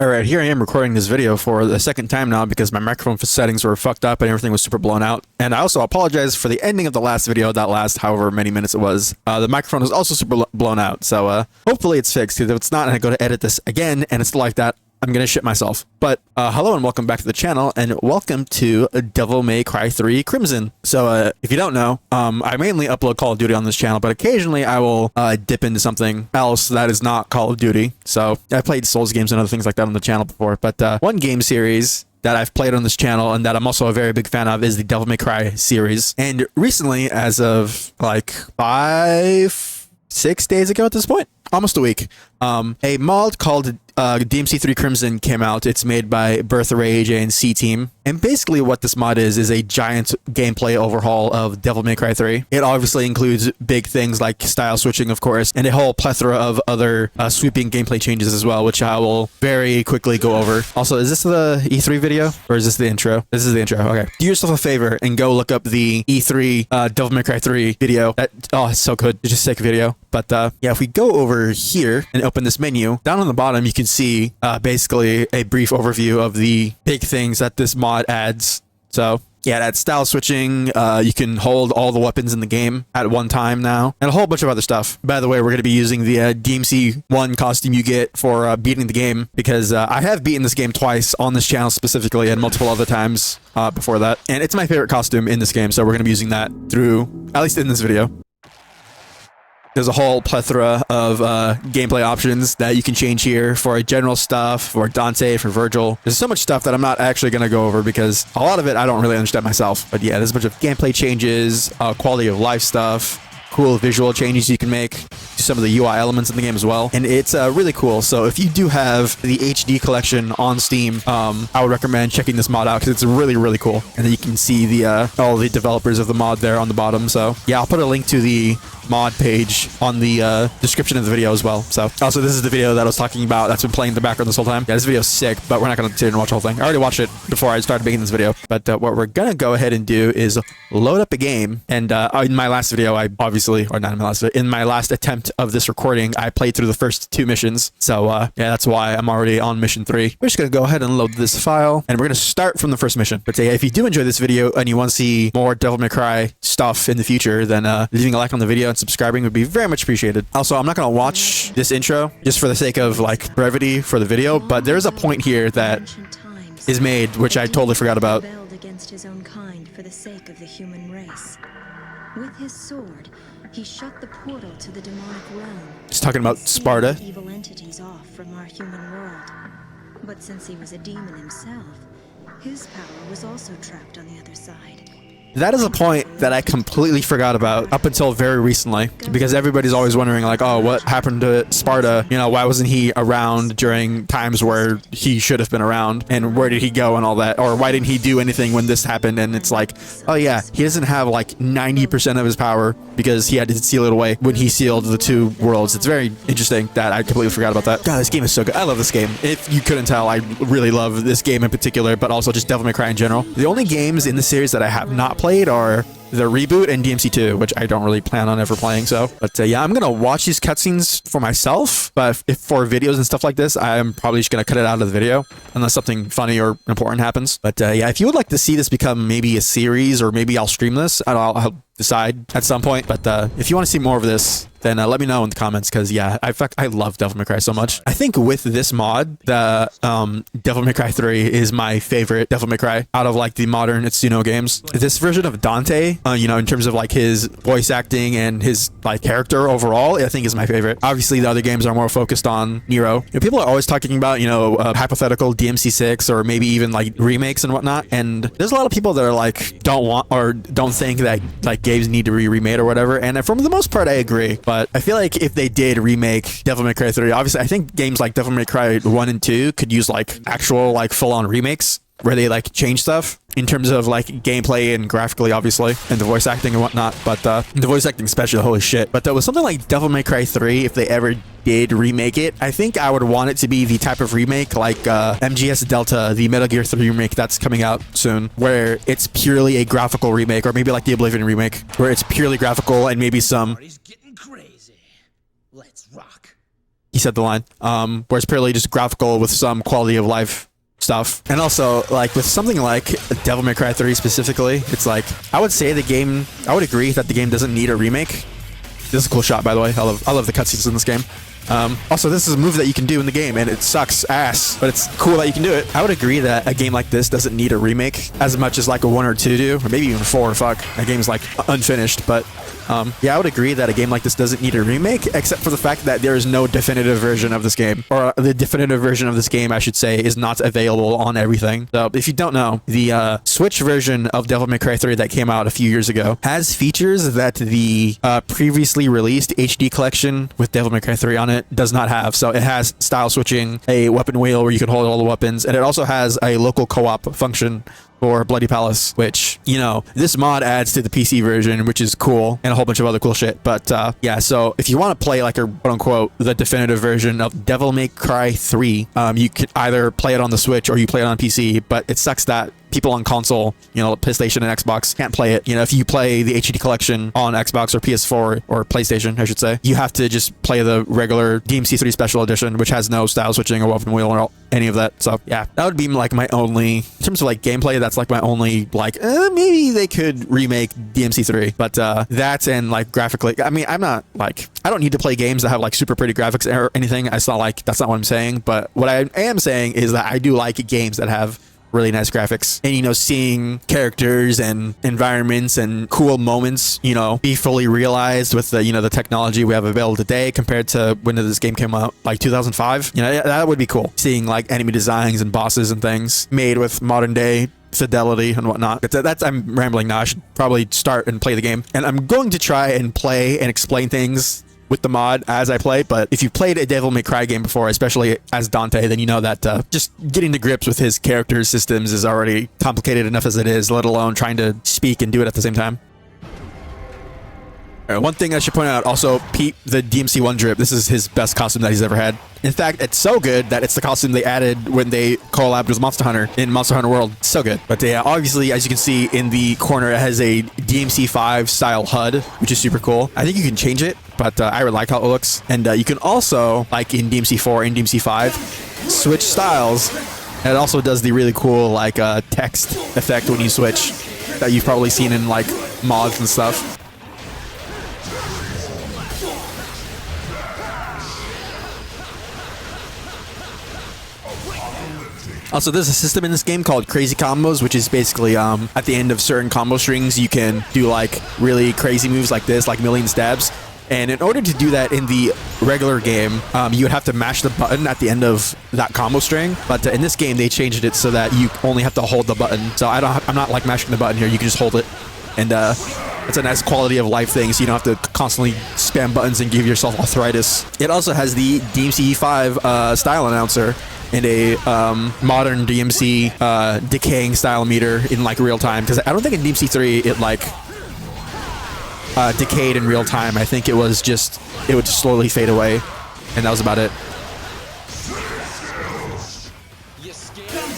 Alright, here I am recording this video for the second time now because my microphone settings were fucked up and everything was super blown out. And I also apologize for the ending of the last video, that last however many minutes it was. The microphone was also super blown out, so hopefully it's fixed, because if it's not and I go to edit this again and it's like that, I'm gonna shit myself. But hello and welcome back to the channel, and welcome to Devil May Cry 3 Crimson. So if you don't know, I mainly upload Call of Duty on this channel, but occasionally I will dip into something else that is not Call of Duty. So I played Souls games and other things like that on the channel before, but one game series that I've played on this channel and that I'm also a very big fan of is the Devil May Cry series. And recently, as of like 5-6 days ago at this point, almost a week, a mod called DMC3 Crimson came out. It's made by Birth Rage and C Team. And basically what this mod is a giant gameplay overhaul of Devil May Cry 3. It obviously includes big things like style switching, of course, and a whole plethora of other sweeping gameplay changes as well, which I will very quickly go over. Also, is this the E3 video or is this the intro? This is the intro. Okay. Do yourself a favor and go look up the E3 Devil May Cry 3 video. Oh, it's so good. It's just a sick video. But yeah, if we go over here and open this menu, down on the bottom, you can see basically a brief overview of the big things that this mod adds. So yeah, that's style switching. You can hold all the weapons in the game at one time now, and a whole bunch of other stuff. By the way, we're going to be using the DMC1 costume you get for beating the game, because I have beaten this game twice on this channel specifically, and multiple other times before that. And it's my favorite costume in this game, so we're going to be using that through, at least in this video. There's a whole plethora of gameplay options that you can change here for general stuff, for Dante, for Virgil. There's so much stuff that I'm not actually going to go over because a lot of it I don't really understand myself. But yeah, there's a bunch of gameplay changes, quality of life stuff, cool visual changes you can make to some of the UI elements in the game as well. And it's really cool. So if you do have the HD collection on Steam, I would recommend checking this mod out because it's really, really cool. And then you can see the all the developers of the mod there on the bottom. So yeah, I'll put a link to the mod page on the description of the video as well. So also, this is the video that I was talking about that's been playing in the background this whole time. Yeah, this video's sick, but we're not gonna sit and watch the whole thing. I already watched it before I started making this video. But what we're gonna go ahead and do is load up a game. And in my last video, I obviously, or not in my last video, in my last attempt of this recording, I played through the first 2 missions. So yeah, that's why I'm already on mission 3. We're just gonna go ahead and load this file, and we're gonna start from the first mission. But yeah, if you do enjoy this video and you want to see more Devil May Cry stuff in the future, then leaving a like on the video and subscribing would be very much appreciated. Also, I'm not going to watch this intro just for the sake of like brevity for the video, but there's a point here that is made which I totally forgot about. Against his own kind for the sake of the human race. With his sword, he shut the portal to the demonic realm. He's talking about Sparta. Evil entities off from our human world. But since he was a demon himself, his power was also trapped on the other side. That is a point that I completely forgot about up until very recently, because everybody's always wondering like, oh, what happened to Sparta? You know, why wasn't he around during times where he should have been around, and where did he go and all that? Or why didn't he do anything when this happened? And it's like, oh yeah, he doesn't have like 90% of his power because he had to seal it away when he sealed the 2 worlds. It's very interesting that I completely forgot about that. God, this game is so good. I love this game. If you couldn't tell, I really love this game in particular, but also just Devil May Cry in general. The only games in the series that I have not played are the reboot and DMC2, which I don't really plan on ever playing. So, but yeah, I'm gonna watch these cutscenes for myself. But if for videos and stuff like this, I'm probably just gonna cut it out of the video unless something funny or important happens. But yeah, if you would like to see this become maybe a series, or maybe I'll stream this, I'll decide at some point. But if you want to see more of this, then let me know in the comments, because yeah, I love Devil May Cry so much. I think with this mod, the Devil May Cry 3 is my favorite Devil May Cry out of like the modern Itsuno games. This version of Dante, you know, in terms of like his voice acting and his like character overall, I think is my favorite. Obviously, the other games are more focused on Nero. You know, people are always talking about, you know, hypothetical DMC6 or maybe even like remakes and whatnot. And there's a lot of people that are like, don't want or don't think that like games need to be remade or whatever. And for the most part, I agree. But I feel like if they did remake Devil May Cry 3, obviously I think games like Devil May Cry 1 and 2 could use like actual like full-on remakes where they like change stuff in terms of like gameplay and graphically, obviously, and the voice acting and whatnot. But the voice acting especially, holy shit. But there was something like Devil May Cry 3, if they ever did remake it, I think I would want it to be the type of remake like MGS Delta, the Metal Gear 3 remake that's coming out soon, where it's purely a graphical remake, or maybe like the Oblivion remake, where it's purely graphical and maybe some... Getting crazy. Let's rock. said the line. Where it's purely just graphical with some quality of life stuff. And also, like, with something like Devil May Cry 3 specifically, it's like, I would agree that the game doesn't need a remake. This is a cool shot, by the way. I love the cutscenes in this game. Also, this is a move that you can do in the game, and it sucks ass, but it's cool that you can do it. I would agree that a game like this doesn't need a remake as much as like a 1 or 2 do, or maybe even 4. Fuck, that game's like unfinished, but yeah, I would agree that a game like this doesn't need a remake, except for the fact that there is no definitive version of this game, or the definitive version of this game, I should say, is not available on everything. So if you don't know, the Switch version of Devil May Cry 3 that came out a few years ago has features that the previously released HD collection with Devil May Cry 3 on it does not have. So it has style switching, a weapon wheel where you can hold all the weapons, and it also has a local co-op function for Bloody Palace, which, you know, this mod adds to the PC version, which is cool, and a whole bunch of other cool shit. But yeah, so if you want to play like a quote-unquote the definitive version of Devil May Cry 3, you could either play it on the Switch or you play it on PC, but it sucks that people on console, you know, PlayStation and Xbox can't play it. You know, if you play the HD collection on Xbox or PS4 or PlayStation, I should say, you have to just play the regular DMC3 Special Edition, which has no style switching or weapon wheel or any of that. So yeah, that would be like my only, in terms of like gameplay, that's like my only like, maybe they could remake DMC3, but that and like graphically, I mean, I'm not like, I don't need to play games that have like super pretty graphics or anything. It's not like, that's not what I'm saying, but what I am saying is that I do like games that have really nice graphics, and you know, seeing characters and environments and cool moments, you know, be fully realized with the, you know, the technology we have available today compared to when this game came out, like 2005. You know, that would be cool, seeing like enemy designs and bosses and things made with modern day fidelity and whatnot. That's I'm rambling now. I should probably start and play the game, and I'm going to try and play and explain things with the mod as I play. But if you've played a Devil May Cry game before, especially as Dante, then you know that just getting to grips with his character systems is already complicated enough as it is, let alone trying to speak and do it at the same time. One thing I should point out also, Pete, the DMC1 drip, this is his best costume that he's ever had. In fact, it's so good that it's the costume they added when they collabed with Monster Hunter in Monster Hunter World. So good. But yeah, obviously, as you can see in the corner, it has a DMC5 style HUD, which is super cool. I think you can change it, but I really like how it looks. And you can also, like in DMC4 and DMC5, switch styles. And it also does the really cool like text effect when you switch that you've probably seen in like mods and stuff. Also, there's a system in this game called Crazy Combos, which is basically at the end of certain combo strings, you can do like really crazy moves like this, like million stabs. And in order to do that in the regular game, you would have to mash the button at the end of that combo string. But in this game, they changed it so that you only have to hold the button. So I'm not like mashing the button here. You can just hold it. And it's a nice quality of life thing, so you don't have to constantly spam buttons and give yourself arthritis. It also has the DMC5 style announcer and a modern DMC decaying style meter in like real time, because I don't think in DMC3 it like decayed in real time. I think it would just slowly fade away, and that was about it. You scared?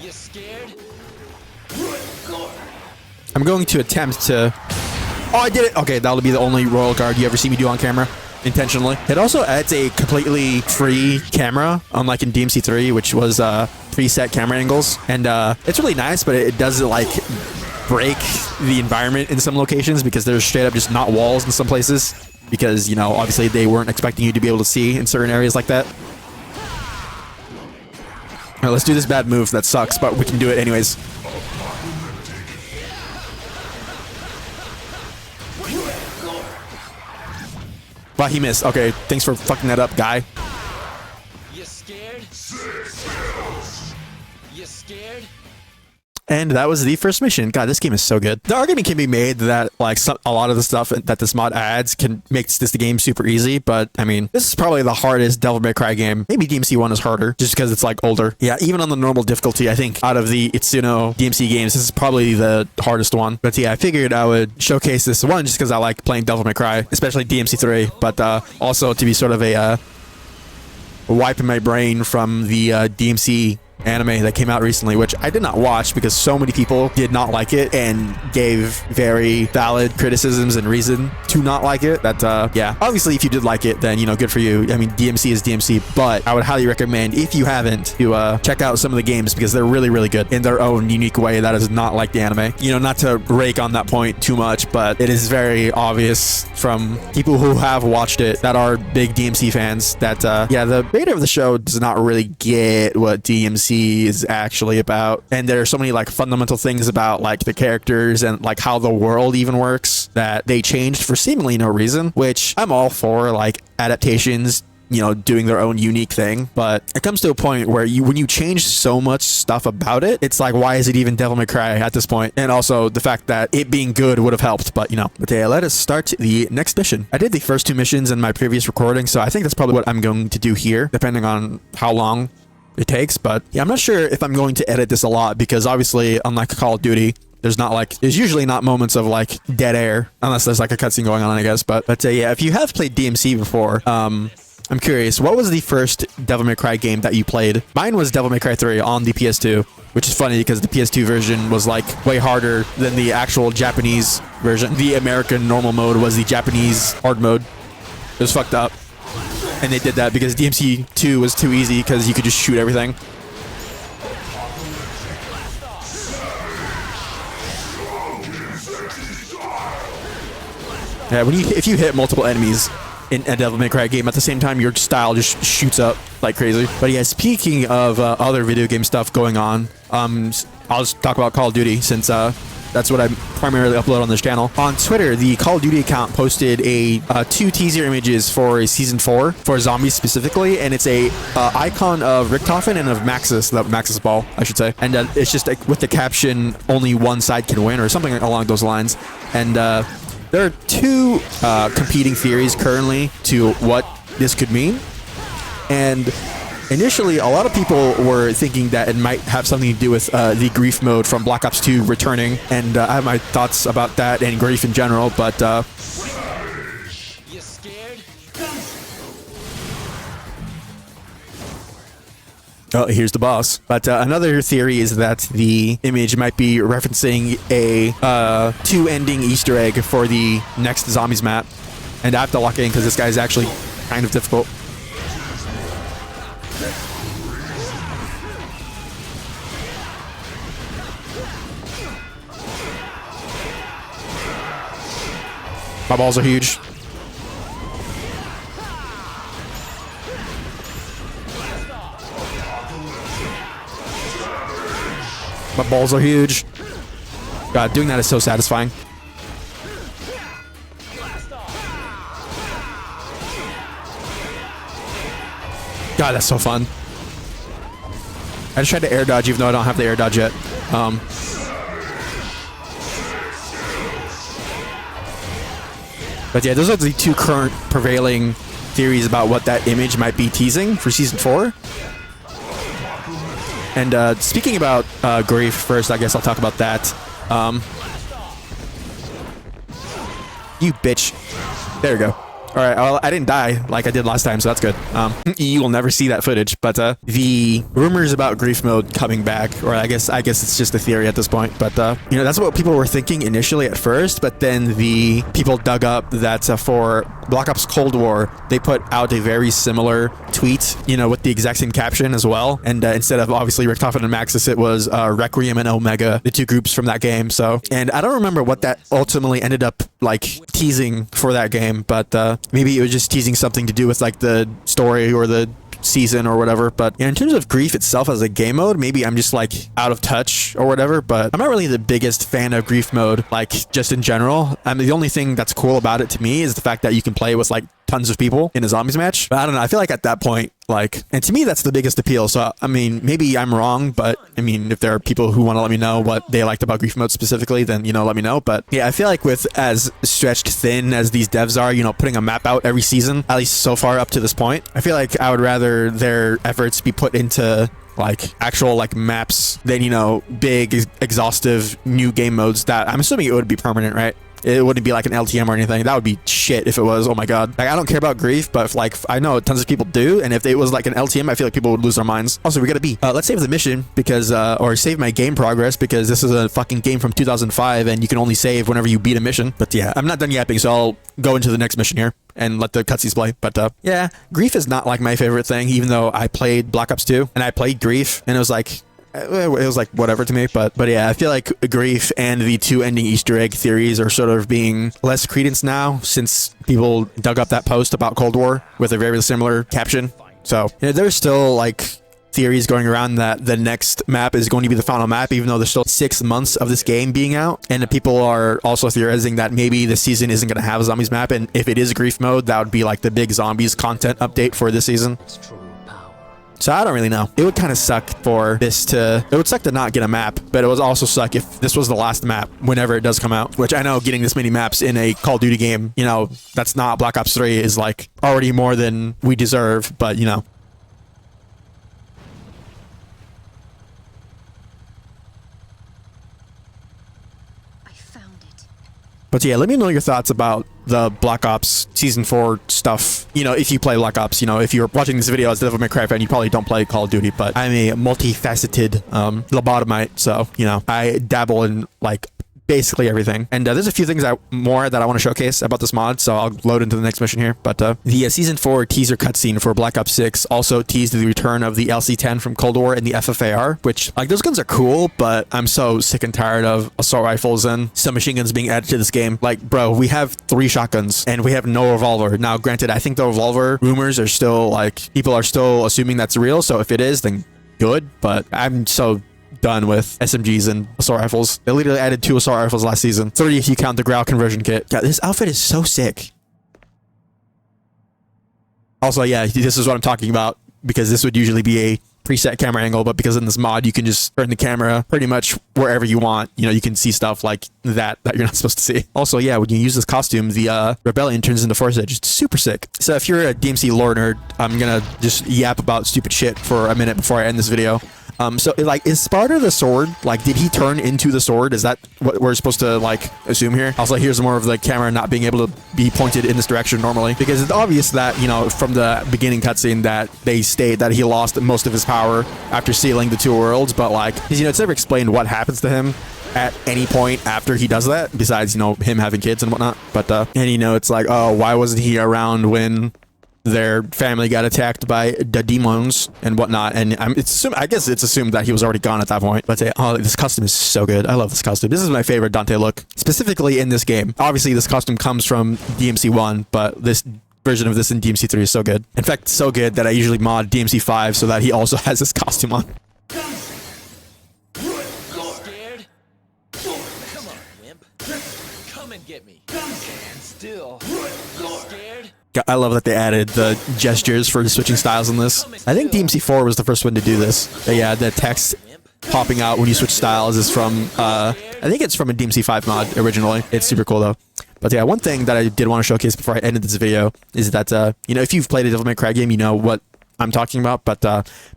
You scared? I'm going to attempt to... Oh, I did it! Okay, that'll be the only royal guard you ever see me do on camera. Intentionally. It also adds a completely free camera, unlike in DMC3, which was preset camera angles. And it's really nice, but it does like break the environment in some locations because there's straight up just not walls in some places. Because, you know, obviously they weren't expecting you to be able to see in certain areas like that. Alright, let's do this bad move that sucks, but we can do it anyways. Wow, he missed. Okay, thanks for fucking that up, guy. You scared? You scared? And that was the first mission. God, this game is so good. The argument can be made that like a lot of the stuff that this mod adds can make this game super easy, but I mean, this is probably the hardest Devil May Cry game. Maybe DMC1 is harder just because it's like older. Yeah, even on the normal difficulty, I think out of the Itsuno DMC games, this is probably the hardest one. But yeah, I figured I would showcase this one just because I like playing Devil May Cry, especially DMC3, but also to be sort of a wiping my brain from the DMC anime that came out recently, which I did not watch because so many people did not like it and gave very valid criticisms and reason to not like it. That yeah, obviously if you did like it, then you know, good for you. I mean, DMC is DMC, but I would highly recommend, if you haven't, to check out some of the games because they're really, really good in their own unique way that is not like the anime. You know, not to rake on that point too much, but it is very obvious from people who have watched it that are big DMC fans that yeah, the creator of the show does not really get what DMC is actually about, and there are so many like fundamental things about like the characters and like how the world even works that they changed for seemingly no reason, which I'm all for, like adaptations, you know, doing their own unique thing. But it comes to a point where when you change so much stuff about it, it's like, why is it even Devil May Cry at this point? And also the fact that it being good would have helped, but you know. But yeah, let us start the next mission. I did the first 2 missions in my previous recording, so I think that's probably what I'm going to do here, depending on how long it takes. But yeah, I'm not sure if I'm going to edit this a lot because obviously, unlike Call of Duty, there's usually not moments of like dead air unless there's like a cutscene going on, I guess. But yeah, if you have played DMC before, I'm curious, what was the first Devil May Cry game that you played? Mine was Devil May Cry 3 on the PS2, which is funny because the PS2 version was like way harder than the actual Japanese version. The American normal mode was the Japanese hard mode. It was fucked up. And they did that because DMC2 was too easy because you could just shoot everything. Yeah, if you hit multiple enemies in a Devil May Cry game at the same time, your style just shoots up like crazy. But yeah, speaking of other video game stuff going on, I'll just talk about Call of Duty since that's what I primarily upload on this channel. On Twitter, the Call of Duty account posted 2 teaser images for Season 4, for zombies specifically, and it's a icon of Richtofen and of Maxis, the Maxis ball, I should say. And it's just like, with the caption, only one side can win, or something along those lines. And there are 2 competing theories currently to what this could mean. And initially, a lot of people were thinking that it might have something to do with the grief mode from Black Ops 2 returning, and I have my thoughts about that and grief in general, but You scared? oh, here's the boss. But another theory is that the image might be referencing a 2-ending Easter egg for the next Zombies map, and I have to lock in because this guy is actually kind of difficult. My balls are huge. My balls are huge. God, doing that is so satisfying. God, that's so fun. I just tried to air dodge even though I don't have the air dodge yet. But yeah, those are the 2 current prevailing theories about what that image might be teasing for Season 4. And speaking about grief first, I guess I'll talk about that. You bitch. There we go. All right, well, I didn't die like I did last time, so that's good. You will never see that footage, but the rumors about grief mode coming back, or I guess it's just a theory at this point, but you know, that's what people were thinking initially at first, but then the people dug up that for Black Ops Cold War, they put out a very similar tweet, you know, with the exact same caption as well, and instead of obviously Richtofen and Maxis, it was Requiem and Omega, the 2 groups from that game. So, and I don't remember what that ultimately ended up like teasing for that game, but maybe it was just teasing something to do with like the story or the season or whatever. But yeah, in terms of grief itself as a game mode, maybe I'm just like out of touch or whatever, but I'm not really the biggest fan of grief mode, like just in general. I mean, the only thing that's cool about it to me is the fact that you can play with like tons of people in a zombies match. But I don't know, I feel like at that point, like, and to me that's the biggest appeal. So I mean, maybe I'm wrong, but I mean, if there are people who want to let me know what they liked about grief mode specifically, then, you know, let me know. But yeah, I feel like with as stretched thin as these devs are, you know, putting a map out every season, at least so far up to this point, I feel like I would rather their efforts be put into like actual like maps than, you know, big exhaustive new game modes that I'm assuming it would be permanent, right? It wouldn't be like an LTM or anything. That would be shit if it was. Oh my god. Like, I don't care about grief, but if, like, I know tons of people do, and if it was like an LTM, I feel like people would lose their minds. Also, we gotta be. Let's save the mission because, or save my game progress because this is a fucking game from 2005, and you can only save whenever you beat a mission. But yeah, I'm not done yapping, so I'll go into the next mission here and let the cutscenes play. But yeah, grief is not like my favorite thing, even though I played Black Ops 2 and I played grief, and it was like whatever to me. But yeah, I feel like grief and the two ending Easter egg theories are sort of being less credence now since people dug up that post about Cold War with a very similar caption. So yeah, there's still like theories going around that the next map is going to be the final map, even though there's still 6 months of this game being out. And people are also theorizing that maybe the season isn't going to have a zombies map, and if it is grief mode, that would be like the big zombies content update for this season. So I don't really know. It would kind of suck for this to... It would suck to not get a map, but it would also suck if this was the last map whenever it does come out, which I know getting this many maps in a Call of Duty game, you know, that's not Black Ops 3 is like already more than we deserve, but you know. But yeah, let me know your thoughts about the Black Ops Season 4 stuff. You know, if you play Black Ops, you know, if you're watching this video as a Devil May Cry fan, you probably don't play Call of Duty, but I'm a multifaceted lobotomite, so, you know, I dabble in, like, basically everything. And there's a few things more that I want to showcase about this mod, so I'll load into the next mission here. But the Season 4 teaser cutscene for Black Ops 6 also teased the return of the LC-10 from Cold War and the FFAR, which, like, those guns are cool, but I'm so sick and tired of assault rifles and submachine guns being added to this game. Like, bro, we have 3 shotguns and we have no revolver. Now, granted, I think the revolver rumors are still, like, people are still assuming that's real, so if it is, then good, but I'm so done with SMGs and assault rifles. They literally added 2 assault rifles last season. 3 if you count the Grau conversion kit. God, this outfit is so sick. Also, yeah, this is what I'm talking about, because this would usually be a preset camera angle, but because in this mod you can just turn the camera pretty much wherever you want. You know, you can see stuff like that you're not supposed to see. Also, yeah, when you use this costume, the Rebellion turns into Force Edge. It's super sick. So if you're a DMC lore nerd, I'm gonna just yap about stupid shit for a minute before I end this video. So, like, is Sparta the sword? Like, did he turn into the sword? Is that what we're supposed to, like, assume here? Also, here's more of the camera not being able to be pointed in this direction normally, because it's obvious that, you know, from the beginning cutscene that they state that he lost most of his power after sealing the 2 worlds, but, like, you know, it's never explained what happens to him at any point after he does that, besides, you know, him having kids and whatnot. But, and, you know, it's like, oh, why wasn't he around when their family got attacked by the demons and whatnot? And I guess it's assumed that he was already gone at that point. But oh, this costume is so good. I love this costume. This is my favorite Dante look, specifically in this game. Obviously, this costume comes from DMC1, but this version of this in DMC3 is so good. In fact, so good that I usually mod DMC5 so that he also has this costume on. Scared? Come on, wimp. Come and get me. Stand still. Scared? I love that they added the gestures for switching styles in this. I think DMC4 was the first one to do this. But yeah, the text popping out when you switch styles is from, I think it's from a DMC5 mod originally. It's super cool though. But yeah, one thing that I did want to showcase before I ended this video is that, you know, if you've played a Devil May Cry game, you know what I'm talking about. But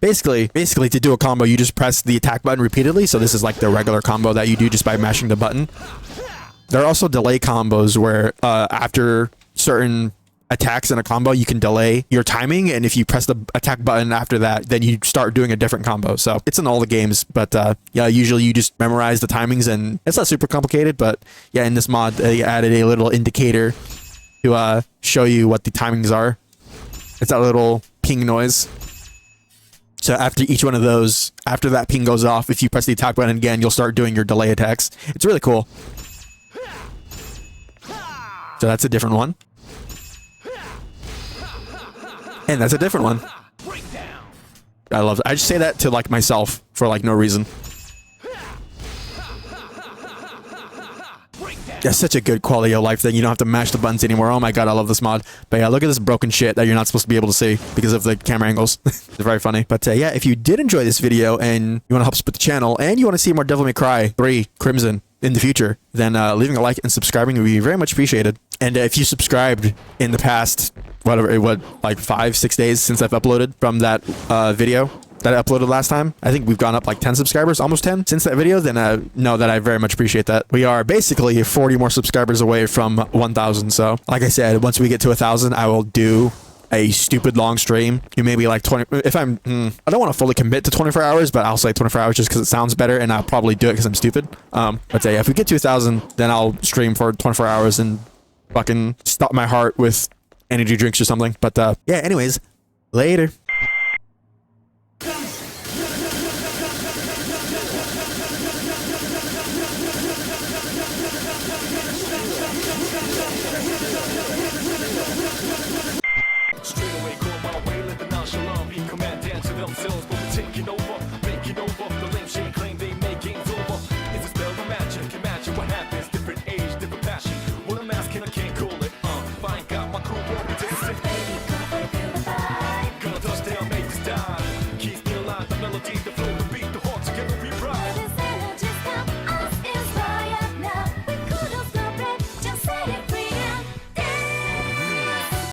basically to do a combo, you just press the attack button repeatedly. So this is like the regular combo that you do just by mashing the button. There are also delay combos where after certain attacks in a combo, you can delay your timing, and if you press the attack button after that, then you start doing a different combo. So it's in all the games, but yeah, usually you just memorize the timings, and it's not super complicated. But yeah, in this mod, they added a little indicator to show you what the timings are. It's that little ping noise. So after each one of those, after that ping goes off, if you press the attack button again, you'll start doing your delay attacks. It's really cool. So that's a different one. And that's a different one. I love it. I just say that to, like, myself for, like, no reason. That's such a good quality of life thing. You don't have to mash the buttons anymore. Oh my god, I love this mod. But yeah, look at this broken shit that you're not supposed to be able to see because of the camera angles. It's very funny. But yeah, if you did enjoy this video and you want to help support the channel and you want to see more Devil May Cry 3 Crimson in the future, then leaving a like and subscribing would be very much appreciated. And if you subscribed in the past, whatever, like 5-6 days since I've uploaded from that video, that I uploaded last time. I think we've gone up like 10 subscribers, almost 10 since that video. Then know that I very much appreciate that. We are basically 40 more subscribers away from 1,000. So like I said, once we get to 1,000, I will do a stupid long stream. You maybe like 20. If I don't want to fully commit to 24 hours, but I'll say 24 hours just because it sounds better, and I'll probably do it because I'm stupid. But yeah, if we get to 1,000, then I'll stream for 24 hours and fucking stop my heart with energy drinks or something. But yeah, anyways, later.